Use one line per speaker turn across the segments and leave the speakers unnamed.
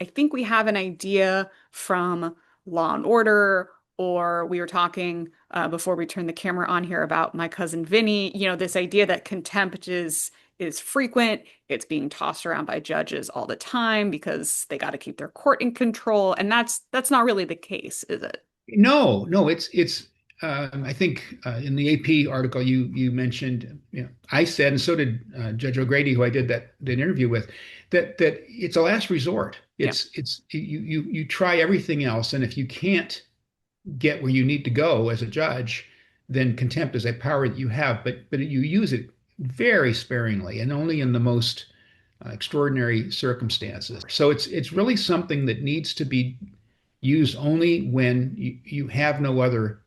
I think we have an idea from Law and Order, or we were talking before we turned the camera on here about My Cousin Vinny, this idea that contempt is frequent. It's being tossed around by judges all the time because they got to keep their court in control. And that's not really the case, is it?
No, no, it's. I think in the AP article you mentioned, I said, and so did Judge O'Grady, who I did that interview with, that it's a last resort.
Yeah.
It's you try everything else, and if you can't get where you need to go as a judge, then contempt is a power that you have, but you use it very sparingly and only in the most extraordinary circumstances. So it's really something that needs to be used only when you have no other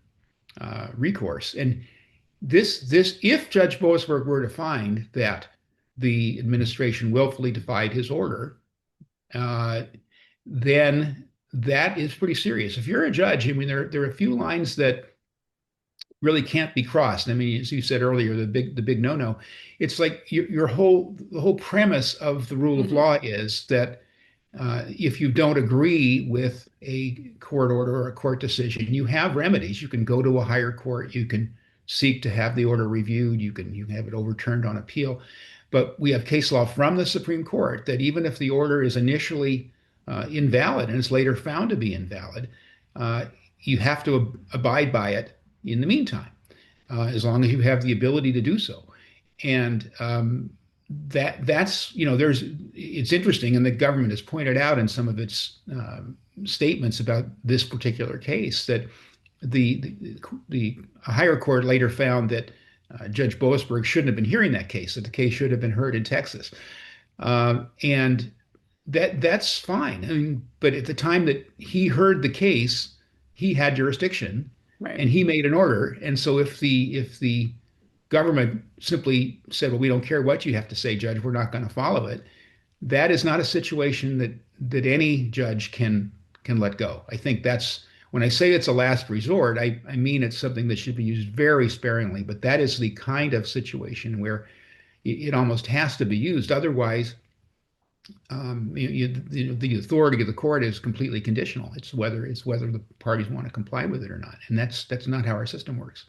recourse. And this if Judge Boasberg were to find that the administration willfully defied his order, uh, then that is pretty serious. If you're a judge, I mean, there are a few lines that really can't be crossed. I mean, as you said earlier, the big no-no. It's like the whole premise of the rule of
Hmm.
law is that if you don't agree with a court order or a court decision, you have remedies. You can go to a higher court. You can seek to have the order reviewed. You can have it overturned on appeal. But we have case law from the Supreme Court that even if the order is initially invalid and is later found to be invalid, uh, you have to abide by it in the meantime, as long as you have the ability to do so. And that's there's it's interesting, and the government has pointed out in some of its statements about this particular case that the higher court later found that Judge Boasberg shouldn't have been hearing that case, that the case should have been heard in Texas. And that's fine. I mean, but at the time that he heard the case, he had jurisdiction
Right.
and he made an order. And so if the government simply said, well, we don't care what you have to say, Judge, we're not going to follow it, that is not a situation that any judge can let go. I think that's when I say it's a last resort, I mean it's something that should be used very sparingly, but that is the kind of situation where it almost has to be used. Otherwise, the authority of the court is completely conditional. It's whether the parties want to comply with it or not, and that's not how our system works.